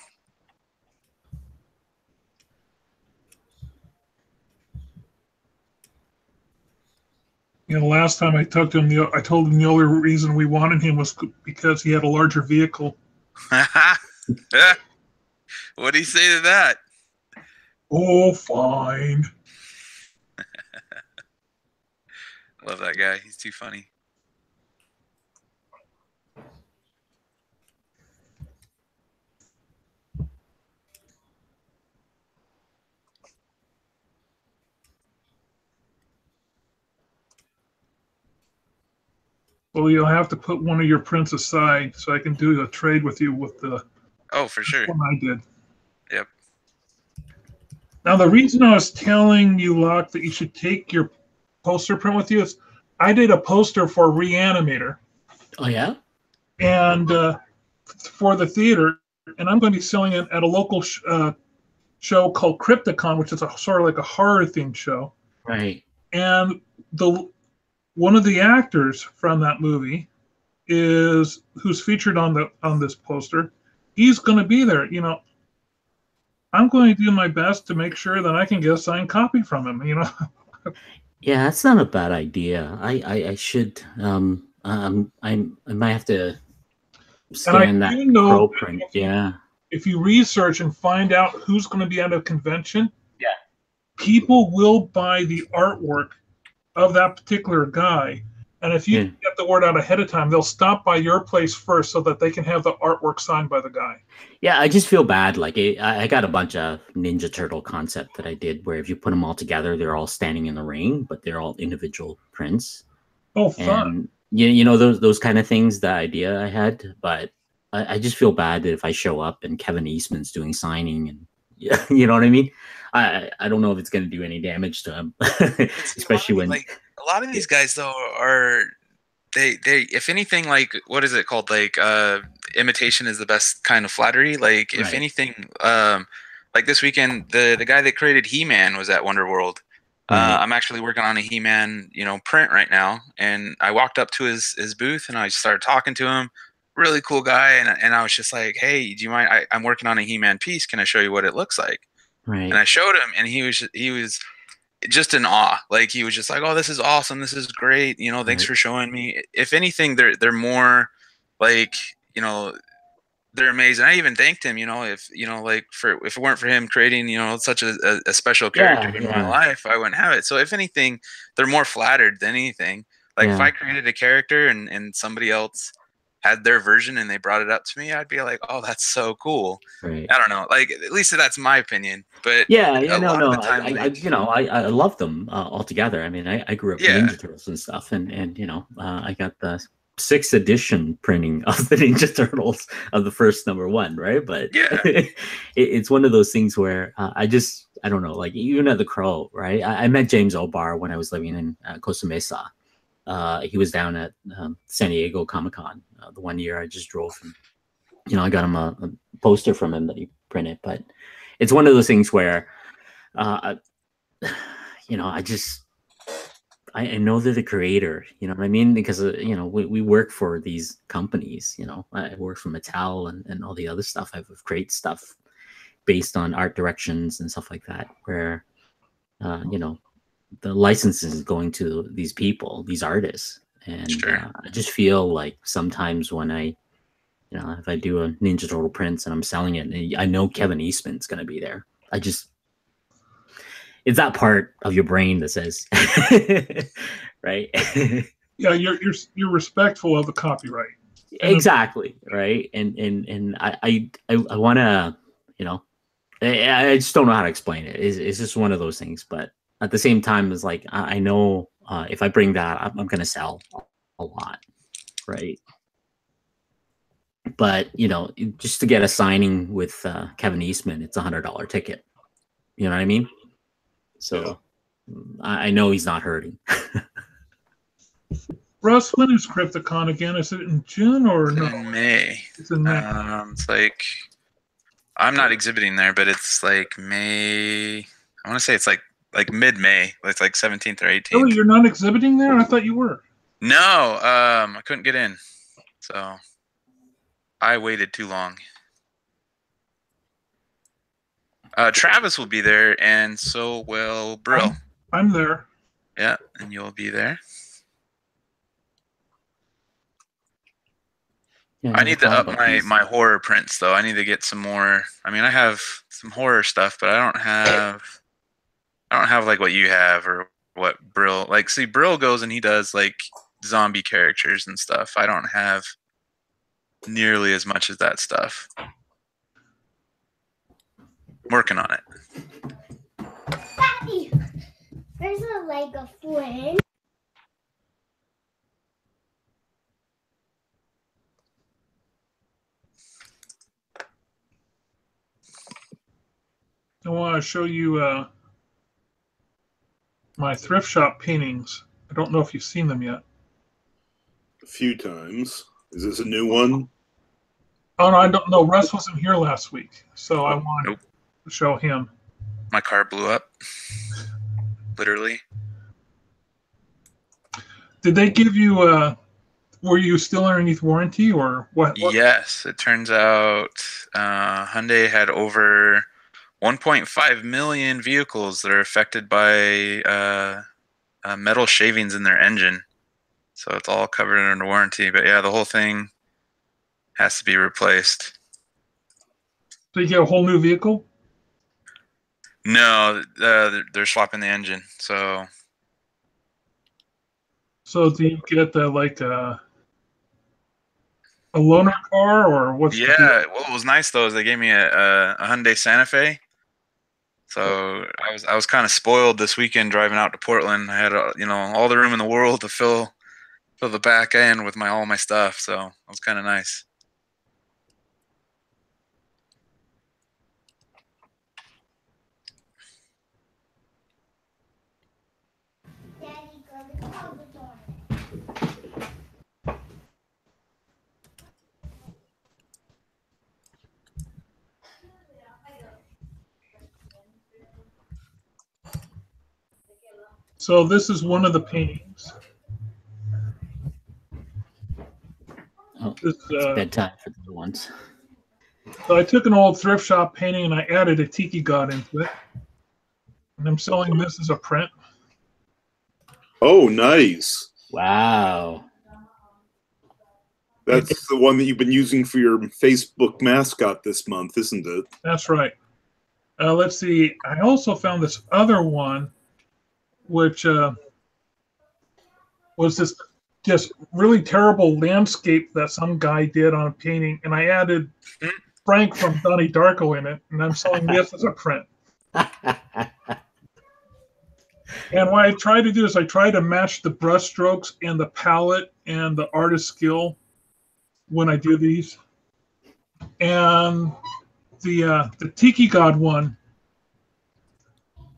You know, last time I talked to him, I told him the only reason we wanted him was because he had a larger vehicle. What do you say to that? Oh, fine. Love that guy. He's too funny. Well, you'll have to put one of your prints aside so I can do a trade with you with the for sure one I did. Yep. Now, the reason I was telling you, Locke, that you should take your poster print with you is I did a poster for Reanimator. Oh, yeah? And for the theater, and I'm going to be selling it at a local show called Crypticon, which is sort of like a horror-themed show. Right. And one of the actors from that movie who's featured on this poster. He's going to be there. You know, I'm going to do my best to make sure that I can get a signed copy from him. You know. Yeah, that's not a bad idea. I should I might have to scan that pro print. Yeah. If you research and find out who's going to be at a convention, yeah, people will buy the artwork of that particular guy. And if you get the word out ahead of time, they'll stop by your place first so that they can have the artwork signed by the guy. Yeah, I just feel bad. Like I got a bunch of Ninja Turtle concept that I did where if you put them all together, they're all standing in the ring, but they're all individual prints. Oh, fun. And, you know, those kind of things, the idea I had. But I just feel bad that if I show up and Kevin Eastman's doing signing and, you know what I mean? I don't know if it's going to do any damage to him, especially when a lot of these guys though are they if anything, like what is it called, like imitation is the best kind of flattery. Like if anything, like this weekend the guy that created He-Man was at Wonder World. I'm actually working on a He-Man print right now, and I walked up to his booth and I started talking to him. Really cool guy, and I was just like, hey, do you mind? I'm working on a He-Man piece. Can I show you what it looks like? Right. And I showed him, and he was just in awe. Like he was just like, "Oh, this is awesome! This is great! Thanks for showing me." If anything, they're more like, they're amazing. I even thanked him. If if it weren't for him creating such a special character in my life, I wouldn't have it. So if anything, they're more flattered than anything. Like if I created a character and somebody else had their version and they brought it up to me, I'd be like, "Oh, that's so cool." Right. I don't know. Like at least that's my opinion. But I love them altogether. I mean, I grew up with Ninja Turtles and stuff, and I got the 6th edition printing of the Ninja Turtles of the first #1, right? But it's one of those things where I don't know. Like even at the Crow, right? I met James O'Barr when I was living in Costa Mesa. He was down at San Diego Comic-Con the one year I just drove, and I got him a poster from him that he printed. But it's one of those things where I know they're the creator, you know what I mean? Because we work for these companies. I work for Mattel and all the other stuff. I create stuff based on art directions and stuff like that, where the licenses is going to these people, these artists. And I just feel like sometimes when if I do a Ninja Turtle prints and I'm selling it, and I know Kevin Eastman's going to be there, it's that part of your brain that says, right? Yeah, you're respectful of the copyright. Exactly, right? And I want to, I just don't know how to explain it. It's just one of those things, but at the same time, it's like I know if I bring that, I'm going to sell a lot, right? But just to get a signing with Kevin Eastman, it's $100 ticket. You know what I mean? So I know he's not hurting. Russ, when is Crypticon again? Is it in June or no? In May. It's in May. It's like I'm not exhibiting there, but it's like May. I want to say it's like mid-May. It's like 17th or 18th. Really, you're not exhibiting there? I thought you were. No, I couldn't get in. So I waited too long. Travis will be there, and so will Brill. I'm there. Yeah, and you'll be there. Yeah, I need to up my horror prints, though. I need to get some more. I mean, I have some horror stuff, but I don't have like what you have or what Brill. Like, see, Brill goes and he does like zombie characters and stuff. I don't have nearly as much as that stuff. Working on it. Daddy, there's a Lego friend. I want to show you my thrift shop paintings. I don't know if you've seen them yet. A few times. Is this a new one? Oh, no, I don't know. Russ wasn't here last week, so I wanted to show him. My car blew up. Literally. Did they give you, were you still underneath warranty or what? Yes, it turns out Hyundai had over 1.5 million vehicles that are affected by metal shavings in their engine. So it's all covered under warranty. But yeah, the whole thing has to be replaced. So you get a whole new vehicle? No, they're swapping the engine. So do you get like a loaner car or what's? Yeah, what was nice though is they gave me a Hyundai Santa Fe. So I was kind of spoiled this weekend driving out to Portland. I had all the room in the world to fill the back end with all my stuff. So it was kind of nice. Daddy, go to Salvador. So this is one of the paintings. Oh, it's bedtime for the ones. So I took an old thrift shop painting and I added a tiki god into it. And I'm selling this as a print. Oh, nice. Wow. That's the one that you've been using for your Facebook mascot this month, isn't it? That's right. Let's see. I also found this other one, which was this just really terrible landscape that some guy did on a painting. And I added Frank from Donnie Darko in it. And I'm selling this as a print. And what I try to do is I try to match the brush strokes and the palette and the artist skill when I do these. And the Tiki God one,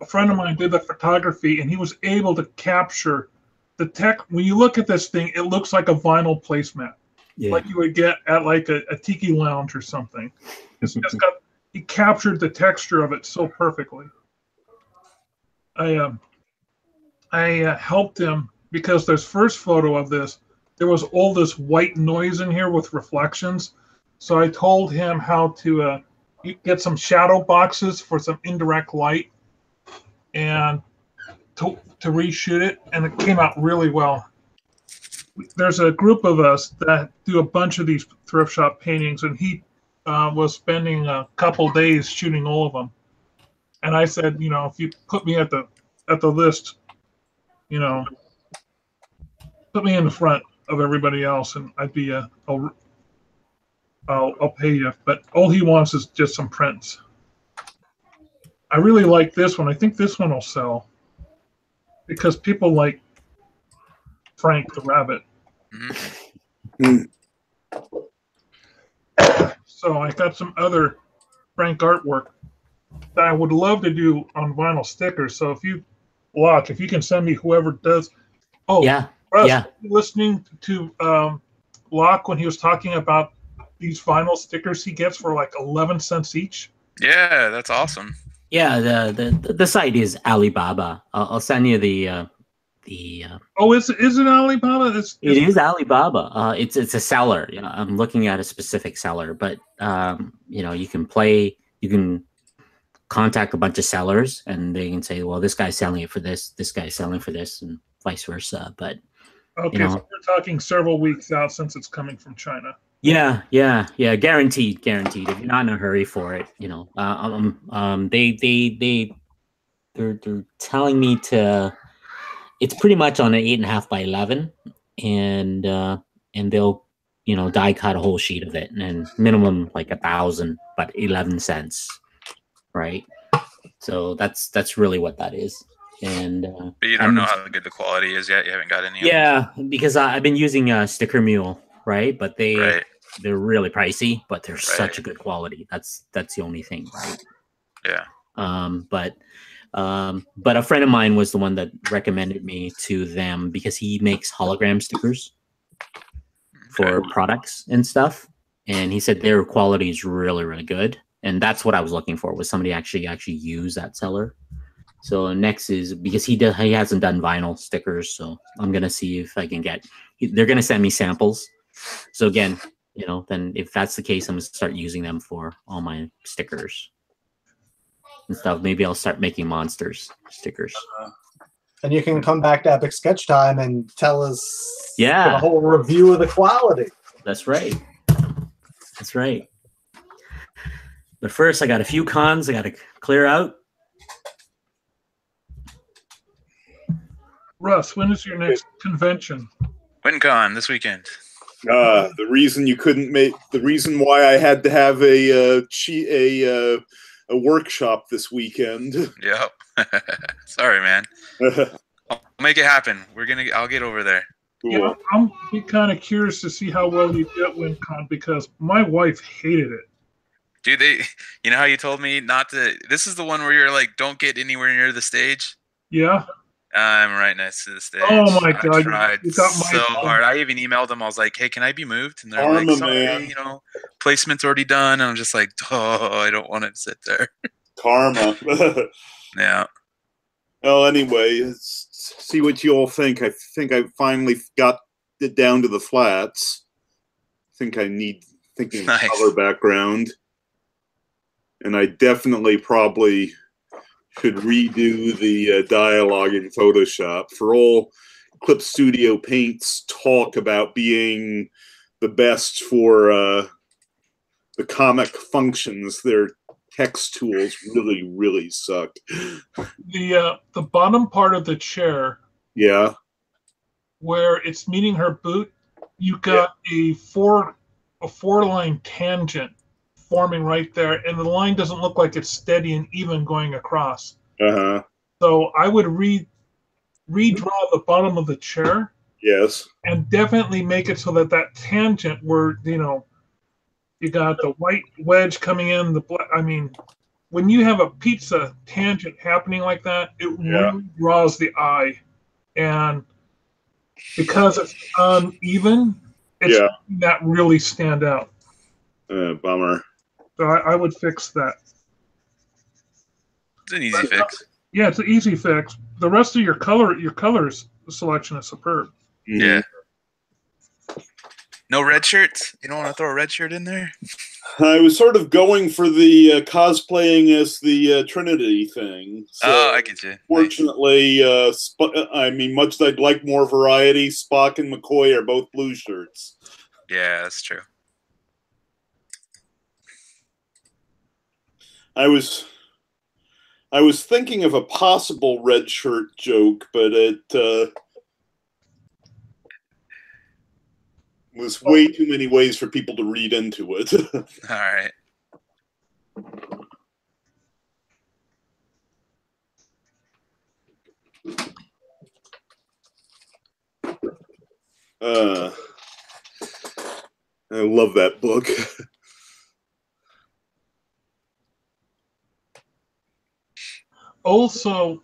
a friend of mine did the photography and he was able to capture the tech. When you look at this thing, it looks like a vinyl placemat, like you would get at like a tiki lounge or something. He captured the texture of it so perfectly. I helped him because this first photo of this, there was all this white noise in here with reflections. So I told him how to get some shadow boxes for some indirect light and to reshoot it, and it came out really well. There's a group of us that do a bunch of these thrift shop paintings, and he was spending a couple days shooting all of them. And I said, if you put me at the list, put me in the front of everybody else, and I'd be I'll pay you. But all he wants is just some prints. I really like this one. I think this one will sell because people like Frank the Rabbit. Mm. So I got some other Frank artwork that I would love to do on vinyl stickers. So if you can send me whoever does. Oh, yeah. Russ, Yeah. Listening to Locke when he was talking about these vinyl stickers he gets for like 11 cents each. Yeah, that's awesome. Yeah, the site is Alibaba. I'll send you the the is it Alibaba? it is Alibaba. It's a seller. You know, I'm looking at a specific seller, but you know, you can contact a bunch of sellers, and they can say, well, this guy's selling it for this guy's selling for this, and vice versa. But Okay, you know, so we're talking several weeks out since it's coming from China. yeah, guaranteed. If you're not in a hurry for it, you know, they're telling me to. It's pretty much on an 8.5 by 11, and they'll, you know, die cut a whole sheet of it, and minimum like 1,000, but 11 cents, right? So that's really what that is. And but you don't know how good the quality is yet. You haven't got any. Yeah, because I've been using Sticker Mule, right? But they're really pricey, but they're such a good quality. That's the only thing, right? Yeah. But a friend of mine was the one that recommended me to them because he makes hologram stickers for products and stuff, and he said their quality is really, really good, and that's what I was looking for, was somebody actually use that seller. So next is, because he hasn't done vinyl stickers, so I'm gonna see if I can get. They're gonna send me samples. So again, you know, then if that's the case, I'm gonna start using them for all my stickers and stuff. Maybe I'll start making monsters stickers. And you can come back to Epic Sketch Time and tell us the whole review of the quality. That's right. But first, I got a few cons I got to clear out. Russ, when is your next convention? WinCon this weekend. The reason why I had to have a workshop this weekend. Yep. Sorry, man. I'll make it happen. I'll get over there. Cool. Yeah, I'm kind of curious to see how well you did at WinCon, because my wife hated it. Dude, you know how you told me not to? This is the one where you're like, don't get anywhere near the stage. Yeah. I'm right next to the stage. Oh my God! I tried so hard. I even emailed them. I was like, "Hey, can I be moved?" And they're like, "Sorry, you know, placement's already done." And I'm just like, "Oh, I don't want to sit there." Karma. Yeah. Well, anyway, let's see what you all think. I think I finally got it down to the flats. I think I need thinking color background, and I definitely probably should redo the dialogue in Photoshop. For all Clip Studio Paint's talk about being the best for the comic functions, their text tools really, really suck. The bottom part of the chair, where it's meeting her boot, you got a four line tangent forming right there, and the line doesn't look like it's steady and even going across. So I would redraw the bottom of the chair. Yes. And definitely make it so that tangent where, you know, you got the white wedge coming in, the black. I mean, when you have a pizza tangent happening like that, it really draws the eye. And because it's uneven, it's making that really stand out. Bummer. So I would fix that. It's an easy fix. Yeah, it's an easy fix. The rest of your colors selection is superb. Yeah. No red shirts? You don't want to throw a red shirt in there? I was sort of going for the cosplaying as the Trinity thing. So I get you. Fortunately, I mean, much as I'd like more variety, Spock and McCoy are both blue shirts. Yeah, that's true. I was thinking of a possible red shirt joke, but it was way too many ways for people to read into it. All right. I love that book. Also,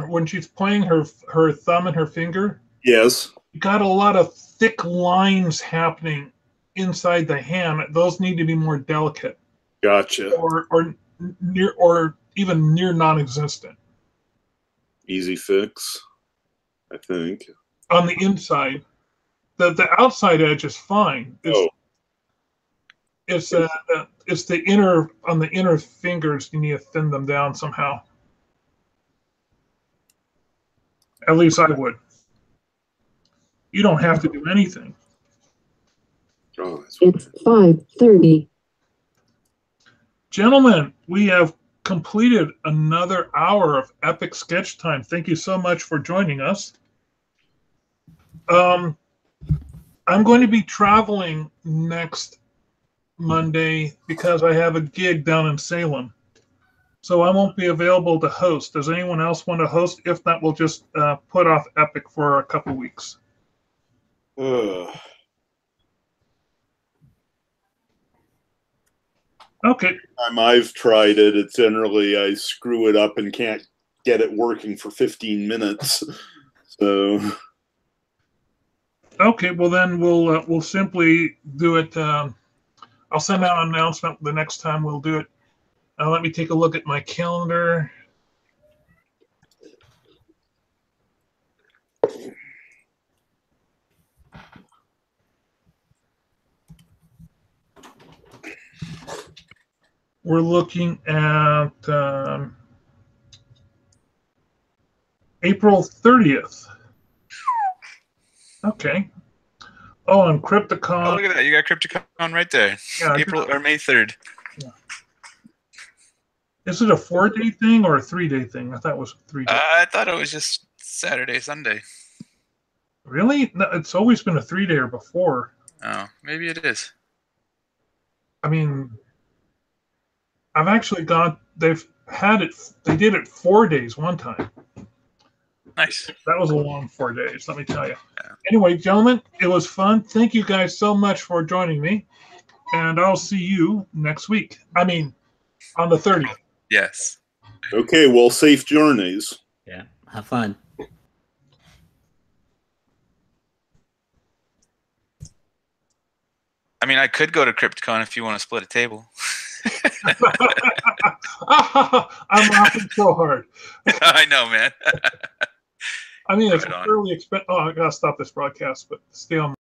when she's playing her thumb and her finger, yes, you got a lot of thick lines happening inside the hand. Those need to be more delicate. Gotcha. Or even near non-existent. Easy fix. I think. On the inside. The outside edge is fine. It's the inner, on the inner fingers, you need to thin them down somehow. At least I would. You don't have to do anything. Oh, It's 5:30. Gentlemen, we have completed another hour of epic sketch time. Thank you so much for joining us. I'm going to be traveling next Monday because I have a gig down in Salem. So I won't be available to host. Does anyone else want to host? If not, we'll just put off Epic for a couple weeks. Okay. Time I've tried it, it's generally I screw it up and can't get it working for 15 minutes. So. Okay, well then we'll simply do it. I'll send out an announcement the next time we'll do it. Let me take a look at my calendar. We're looking at April 30th. Okay. Oh, and Crypticon. Oh, look at that. You got Crypticon right there. Yeah, April or May 3rd. Yeah. Is it a 4-day thing or a 3-day thing? I thought it was 3 days. I thought it was just Saturday, Sunday. Really? No, it's always been a 3-dayer before. Oh, maybe it is. I mean, I've actually they did it 4 days one time. Nice. That was a long 4 days, let me tell you. Yeah. Anyway, gentlemen, it was fun. Thank you guys so much for joining me. And I'll see you next week. I mean, on the 30th. Yes. Okay, well, safe journeys. Yeah, have fun. I mean, I could go to Crypticon if you want to split a table. I'm laughing so hard. I know, man. I mean, it's Right on. fairly expensive. Oh, I gotta stop this broadcast, but stay on.